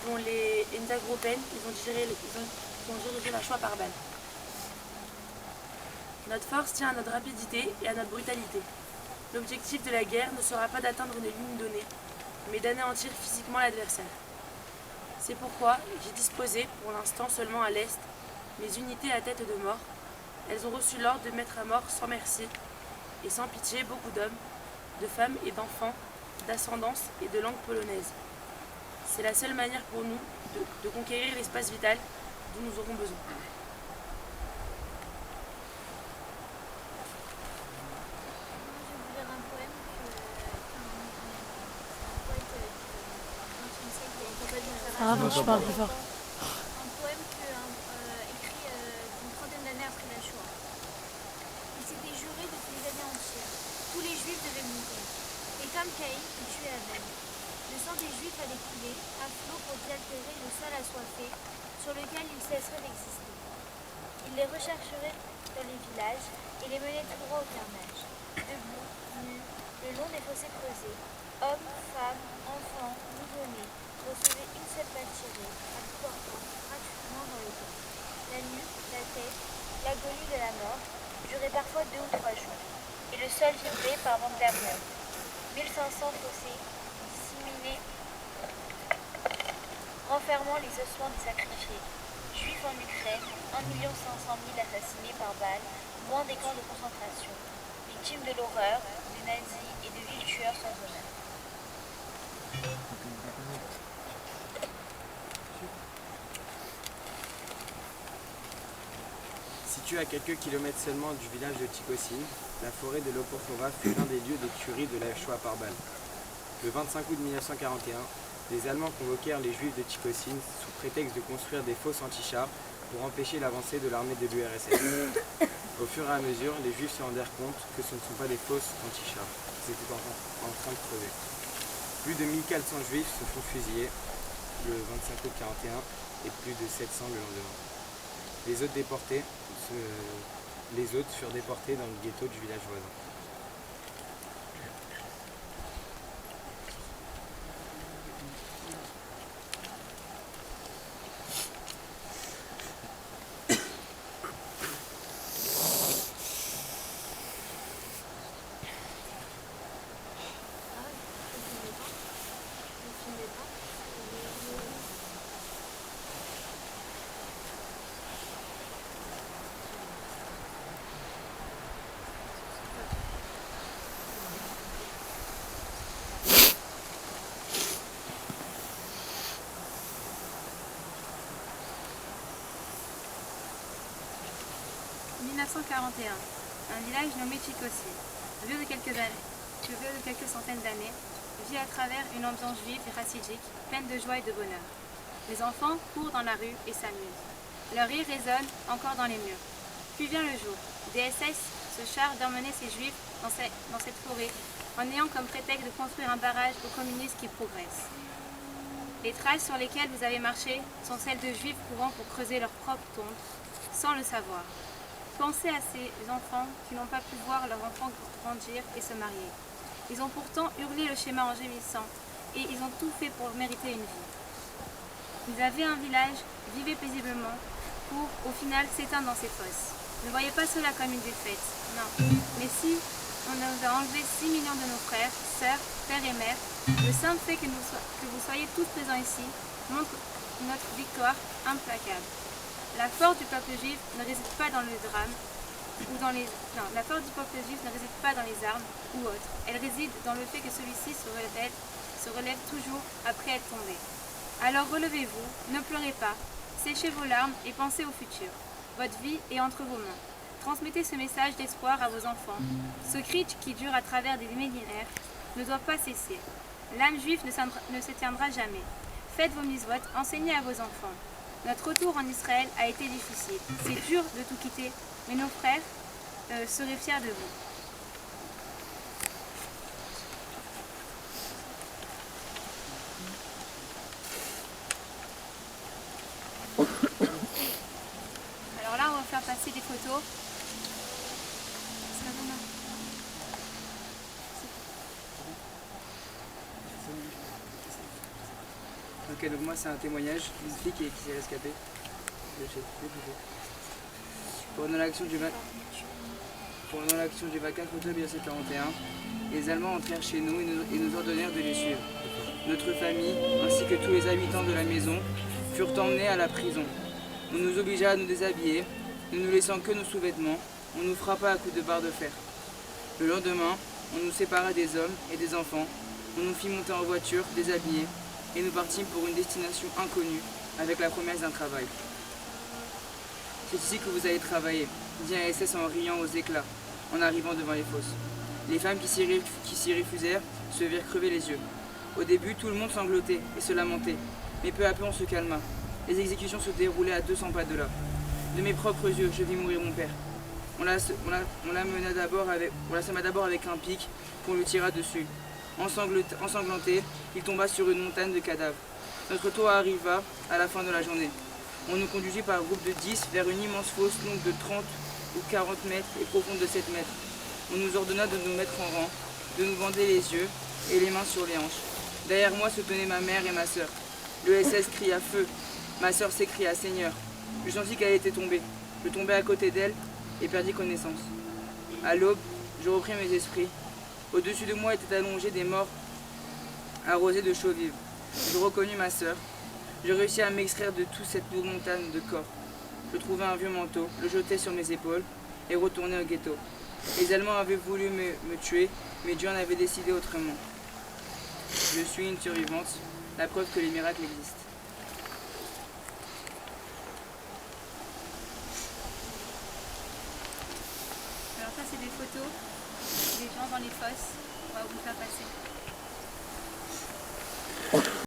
dont les Ndagroupen, ils ont dirigé la Shoah par balle. Notre force tient à notre rapidité et à notre brutalité. L'objectif de la guerre ne sera pas d'atteindre une ligne donnée, mais d'anéantir physiquement l'adversaire. C'est pourquoi j'ai disposé, pour l'instant seulement à l'Est, mes unités à tête de mort. Elles ont reçu l'ordre de mettre à mort sans merci et sans pitié beaucoup d'hommes, de femmes et d'enfants, d'ascendance et de langue polonaise. C'est la seule manière pour nous de conquérir l'espace vital dont nous aurons besoin. Ah, bon, je parle plus fort. Un poème écrit une trentaine d'années après la Shoah. Il s'était juré depuis des années entières. Tous les juifs devaient mourir. Et comme Caïn fut tué Abel, le sang des juifs allait couler à flot pour désaltérer le sol assoiffé sur lequel ils cesseraient d'exister. Il les rechercherait dans les villages et les menait tout droit au carnage. Debout, nus, le long des fossés creusés, hommes, femmes, enfants, nouveau-nés recevaient une seule balle tirée, à bout portant gratuitement dans le dos. La nuque, la tête, l'agonie de la mort durait parfois 2 ou 3 jours, et le sol vibré par manque d'amour. 1500 fossés disséminés, renfermant les ossements des sacrifiés. Juifs en Ukraine, 1 500 000 assassinés par balle, loin des camps de concentration, victimes de l'horreur, des nazis et de vils tueurs sans honneur. Située à quelques kilomètres seulement du village de Tikosin, la forêt de Loporova fut l'un des lieux des tueries de la Shoah par balle. Le 25 août 1941, les Allemands convoquèrent les Juifs de Tikosin sous prétexte de construire des fosses anti-chars pour empêcher l'avancée de l'armée de l'URSS. Au fur et à mesure, les Juifs se rendèrent compte que ce ne sont pas des fosses anti-chars, qu'ils étaient en train de crever. Plus de 1400 Juifs se font fusiller le 25 août 1941 et plus de 700 le lendemain. Les autres furent déportés dans le ghetto du village voisin. En 1941, un village nommé Tikosin, vieux de quelques centaines d'années, vit à travers une ambiance juive et chassidique, pleine de joie et de bonheur. Les enfants courent dans la rue et s'amusent. Leur rire résonne encore dans les murs. Puis vient le jour. Des SS se chargent d'emmener ces juifs dans cette forêt, en ayant comme prétexte de construire un barrage aux communistes qui progressent. Les traces sur lesquelles vous avez marché sont celles de juifs courant pour creuser leur propre tombe, sans le savoir. Pensez à ces enfants qui n'ont pas pu voir leur enfant grandir et se marier. Ils ont pourtant hurlé le schéma en gémissant, et ils ont tout fait pour mériter une vie. Vous avez un village, vivez paisiblement, pour, au final, s'éteindre dans ces fosses. Ne voyez pas cela comme une défaite, non. Mais si on nous a enlevé 6 millions de nos frères, sœurs, pères et mères, le simple fait que vous soyez tous présents ici montre notre victoire implacable. La force du peuple juif ne réside pas dans le drame, la force du peuple juif ne réside pas dans les armes ou autres. Elle réside dans le fait que celui-ci se relève toujours après être tombé. Alors relevez-vous, ne pleurez pas, séchez vos larmes et pensez au futur. Votre vie est entre vos mains. Transmettez ce message d'espoir à vos enfants. Ce cri qui dure à travers des millénaires ne doit pas cesser. L'âme juive ne s'éteindra jamais. Faites vos mitzvot, enseignez à vos enfants. Notre retour en Israël a été difficile. C'est dur de tout quitter, mais nos frères seraient fiers de vous. Alors là, on va faire passer des photos. Ok, donc moi c'est un témoignage d'une fille qui s'est rescapée. Pendant l'action du 24 octobre 1941, les Allemands entrèrent chez nous et nous ordonnèrent de les suivre. Notre famille, ainsi que tous les habitants de la maison, furent emmenés à la prison. On nous obligea à nous déshabiller, ne nous laissant que nos sous-vêtements. On nous frappa à coups de barre de fer. Le lendemain, on nous sépara des hommes et des enfants. On nous fit monter en voiture, déshabillés, et nous partîmes pour une destination inconnue, avec la promesse d'un travail. C'est ici que vous allez travailler, dit un SS en riant aux éclats, en arrivant devant les fosses. Les femmes qui s'y refusèrent se virent crever les yeux. Au début, tout le monde sanglotait et se lamentait, mais peu à peu on se calma. Les exécutions se déroulaient à 200 pas de là. De mes propres yeux, je vis mourir mon père. On l'assomma d'abord avec un pic, puis on le tira dessus. Ensanglanté, il tomba sur une montagne de cadavres. Notre tour arriva à la fin de la journée. On nous conduisit par groupe de 10 vers une immense fosse longue de 30 ou 40 mètres et profonde de 7 mètres. On nous ordonna de nous mettre en rang, de nous bander les yeux et les mains sur les hanches. Derrière moi se tenaient ma mère et ma sœur. Le SS cria feu. Ma sœur s'écria Seigneur. Je sentis qu'elle était tombée. Je tombai à côté d'elle et perdis connaissance. À l'aube, je repris mes esprits. Au-dessus de moi étaient allongés des morts arrosés de chaux vives. Je reconnus ma sœur. Je réussis à m'extraire de toute cette lourde montagne de corps. Je trouvai un vieux manteau, le jetai sur mes épaules et retournai au ghetto. Les Allemands avaient voulu me tuer, mais Dieu en avait décidé autrement. Je suis une survivante, la preuve que les miracles existent. Alors ça c'est des photos des gens dans les fosses. On va vous faire passer.